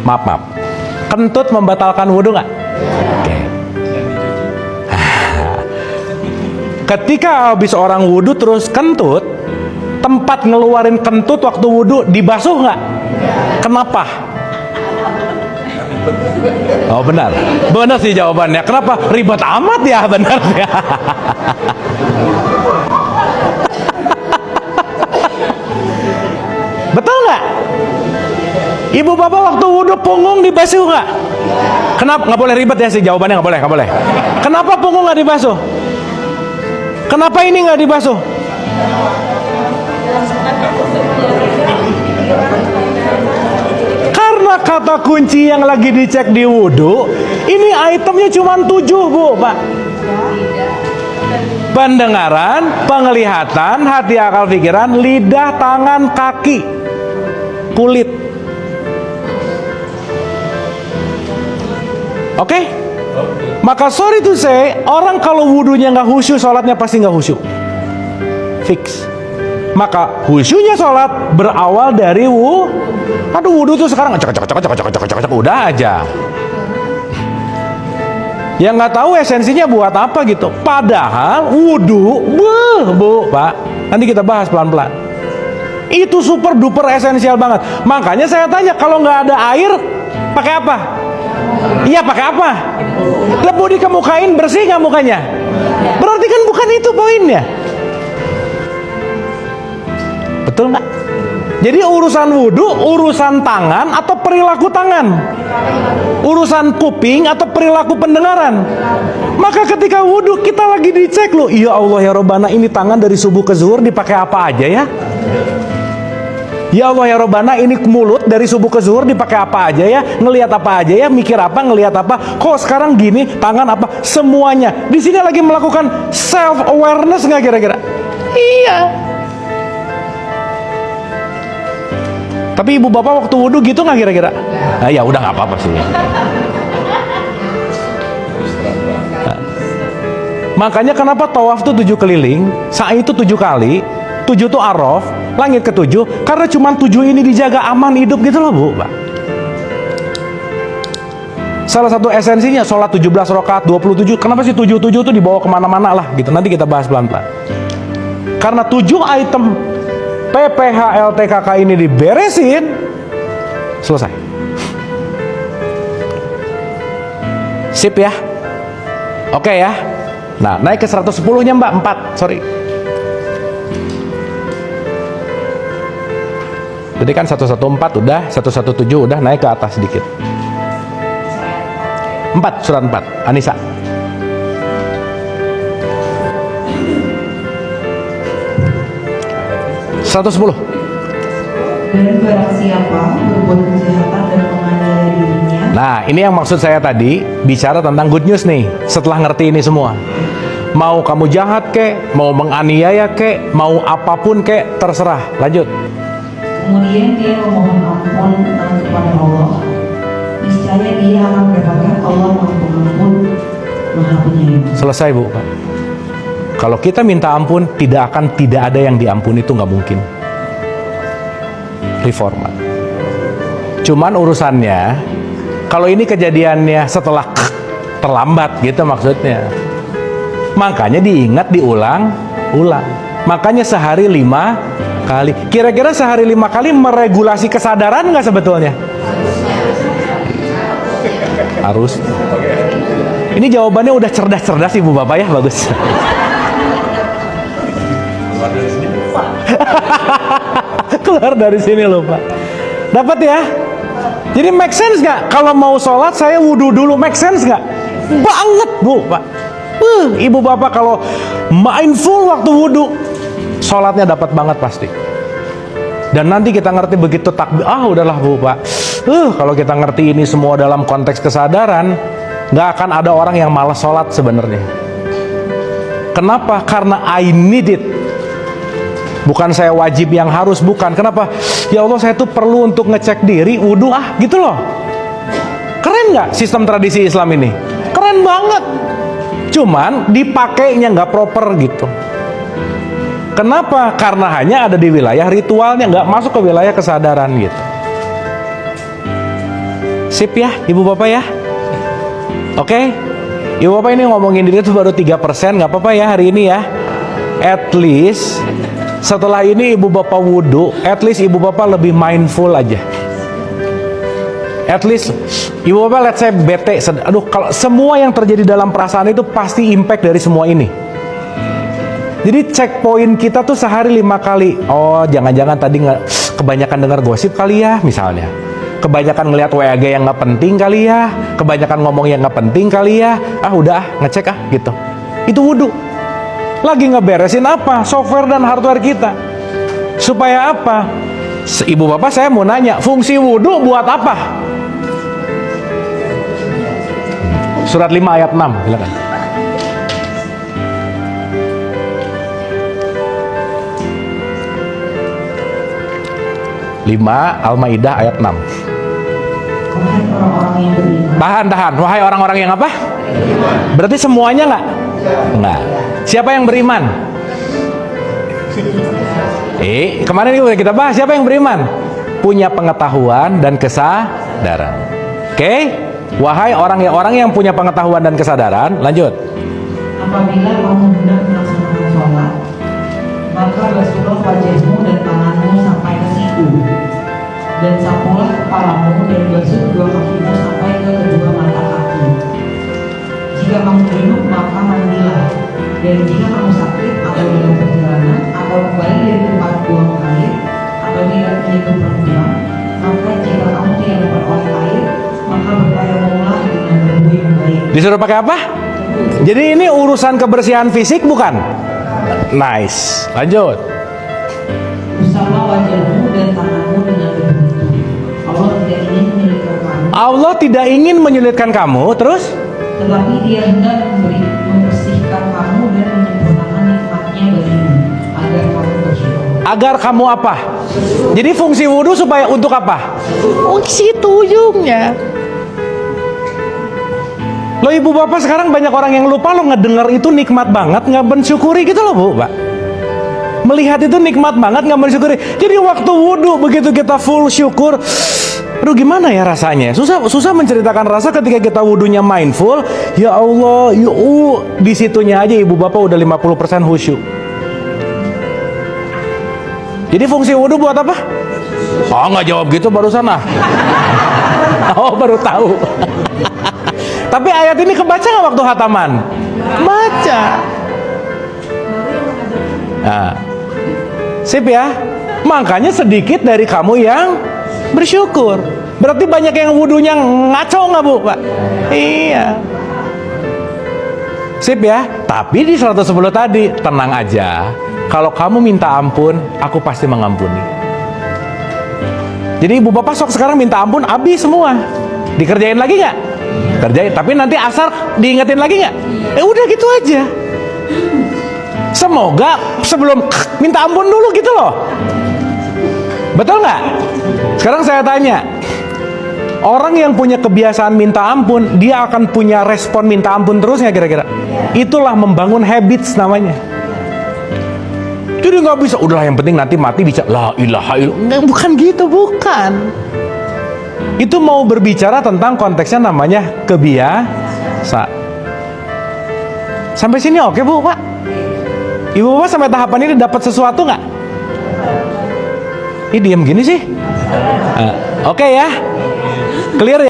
Maaf. Kentut membatalkan wudhu nggak? Oke. Ketika habis orang wudhu terus kentut, tempat ngeluarin kentut waktu wudhu dibasuh nggak? Kenapa? Oh benar sih jawabannya. Kenapa? Ribet amat ya, benar ya. Betul nggak? Ibu bapak waktu wudhu punggung dibasuh nggak? Kenapa? Nggak boleh ribet ya sih jawabannya, nggak boleh. Kenapa punggung nggak dibasuh? Kenapa ini nggak dibasuh? Karena kata kunci yang lagi dicek di wudhu, ini itemnya cuma 7 bu, pak. Pendengaran, penglihatan, hati, akal, pikiran, lidah, tangan, kaki, kulit. Oke? Maka sorry to say, orang kalau wudhunya nggak khusyuk, sholatnya pasti nggak khusyuk. Fix. Maka khusyuknya sholat berawal dari wudhu tuh sekarang cek udah aja. Yang nggak tahu esensinya buat apa gitu. Padahal wudhu, bu, pak. Nanti kita bahas pelan-pelan. Itu super duper esensial banget. Makanya saya tanya, kalau nggak ada air, pakai apa? Iya pakai apa? Lebu dikemukain, bersih nggak mukanya? Berarti kan bukan itu poinnya. Betul nggak? Jadi urusan wudhu, urusan tangan atau perilaku tangan? Urusan kuping atau perilaku pendengaran? Maka ketika wudhu kita lagi dicek loh, ya Allah ya Robbana, ini tangan dari subuh ke zuhur dipakai apa aja ya? Ya Allah ya Robbana, ini mulut dari subuh ke zuhur dipakai apa aja ya? Ngelihat apa aja ya? Mikir apa? Ngelihat apa? Kok sekarang gini? Tangan apa? Semuanya. Di sini lagi melakukan self awareness nggak kira-kira? Iya. Tapi ibu bapak waktu wudhu gitu nggak kira-kira? Nah, ya udah nggak apa-apa sih. Nah. Makanya kenapa tawaf tuh 7 keliling, sa'i itu 7 kali, 7 tuh araf, langit ke-7, karena cuma 7 ini dijaga aman hidup gitu loh bu, Pak. Salah satu esensinya sholat 17 rakaat 27. Kenapa sih 77 tuh dibawa kemana-mana lah gitu? Nanti kita bahas pelan-pelan. Karena 7 item PPH LTKK ini diberesin, selesai. Sip ya. Oke ya. Nah naik ke 110 nya mbak, 4 sorry. Jadi kan 114 udah, 117 udah, naik ke atas sedikit. 4, surat 4, Anissa. Dan barang siapa berbuat kejahatan dan menganiaya dirinya. Nah ini yang maksud saya tadi, bicara tentang good news nih. Setelah ngerti ini semua, mau kamu jahat kek, mau menganiaya kek, mau apapun kek, terserah. Lanjut. Kemudian dia memohon ampun kepada Allah, niscaya dia akan mendapatkan Allah Maha Pengampun, Maha Penyayang. Selesai bu. Kalau kita minta ampun, tidak ada yang diampuni, itu nggak mungkin. Reformat. Cuman urusannya, kalau ini kejadiannya setelah terlambat gitu maksudnya. Makanya diingat, diulang. Makanya sehari 5 kali. Kira-kira sehari 5 kali meregulasi kesadaran nggak sebetulnya? Harus. Ini jawabannya udah cerdas-cerdas ibu bapak ya, bagus. Keluar dari sini loh pak. Dapat ya? Jadi make sense nggak? Kalau mau sholat saya wudhu dulu, make sense nggak? Banget bu pak. Ibu bapak kalau mindful waktu wudhu, sholatnya dapat banget pasti. Dan nanti kita ngerti begitu takbir, udahlah bu pak. Kalau kita ngerti ini semua dalam konteks kesadaran, nggak akan ada orang yang malas sholat sebenarnya. Kenapa? Karena I need it. Bukan saya wajib yang harus, bukan. Kenapa? Ya Allah, saya tuh perlu untuk ngecek diri, wudhu gitu loh. Keren nggak sistem tradisi Islam ini? Keren banget. Cuman dipakainya nggak proper gitu. Kenapa? Karena hanya ada di wilayah ritualnya, nggak masuk ke wilayah kesadaran gitu. Sip ya, ibu bapak ya. Oke, ibu bapak ini ngomongin diri itu baru 3%, nggak apa-apa ya hari ini ya. At least setelah ini ibu bapak wudhu, at least ibu bapak lebih mindful aja. At least ibu bapak let's say bete, aduh kalau semua yang terjadi dalam perasaan itu pasti impact dari semua ini. Jadi checkpoint kita tuh sehari 5 kali. Oh jangan-jangan tadi nggak kebanyakan dengar gosip kali ya misalnya. Kebanyakan ngelihat WAG yang nggak penting kali ya, kebanyakan ngomong yang nggak penting kali ya. Udah ngecek gitu. Itu wudhu. Lagi ngeberesin apa? Software dan hardware kita. Supaya apa? Ibu bapak saya mau nanya, fungsi wudhu buat apa? Surat 5 ayat 6, silakan. Al-Maidah ayat 6. Tahan. Wahai orang-orang yang apa? Berarti semuanya nggak? Nggak. Siapa yang beriman? Kemarin kita bahas siapa yang beriman? Punya pengetahuan dan kesadaran. Oke? Wahai orang yang punya pengetahuan dan kesadaran, lanjut. Apabila kamu hendak melaksanakan sholat, maka basuhlah wajahmu dan tanganmu sampai ke siku, dan sapulah kepalamu dan basuh kedua kakimu sampai ke kedua mata kaki. Jika kamu junub maka mandilah, dan jika kamu sakit atau dalam perjalanan atau kembali dari tempat buang air atau tidak menyentuh perempuan, maka jika kamu tidak memperoleh air, maka bertayamumlah dengan berwudu yang baik. Disuruh pakai apa? Jadi ini urusan kebersihan fisik bukan? Nice. Lanjut. Usaplah wajahmu dan tanganmu dengan berwudu. Allah tidak ingin menyulitkan kamu. Terus? Tetapi Dia hendak membersihkan kamu dan menyempurnakan nikmat-Nya bagimu agar kamu bersyukur. Agar kamu apa? Jadi fungsi wudhu supaya untuk apa? Situ ujungnya. Loh ibu bapak sekarang banyak orang yang lupa loh ngedengar itu nikmat banget, nggak mensyukuri gitu loh bu, pak. Melihat itu nikmat banget, nggak mensyukuri. Jadi waktu wudhu begitu kita full syukur, aduh gimana ya rasanya? Susah menceritakan rasa ketika kita wudhunya mindful. Ya Allah, di situnya aja ibu bapak udah 50% khusyuk. Jadi fungsi wudhu buat apa? Oh nggak jawab gitu barusan ah. Oh baru tahu. Tapi ayat ini kebaca nggak waktu khataman? Baca. Nah, sip ya. Makanya sedikit dari kamu yang bersyukur. Berarti banyak yang wudhunya ngaco nggak bu, pak? Iya. Sip ya. Tapi di 110 tadi tenang aja. Kalau kamu minta ampun, aku pasti mengampuni. Jadi ibu bapak sok sekarang minta ampun, habis semua. Dikerjain lagi nggak? Kerjain. Tapi nanti asar diingetin lagi nggak? Udah gitu aja. Semoga sebelum minta ampun dulu gitu loh. Betul nggak? Sekarang saya tanya, orang yang punya kebiasaan minta ampun, dia akan punya respon minta ampun terus nggak kira-kira? Itulah membangun habits namanya. Jadi nggak bisa, udahlah yang penting nanti mati bisa la ilaha illallah. Bukan gitu, bukan. Itu mau berbicara tentang konteksnya namanya kebiasaan. Sampai sini oke bu, pak? Ibu bapak sampai tahapan ini dapat sesuatu nggak? Ini diem gini sih. Oke ya, clear ya.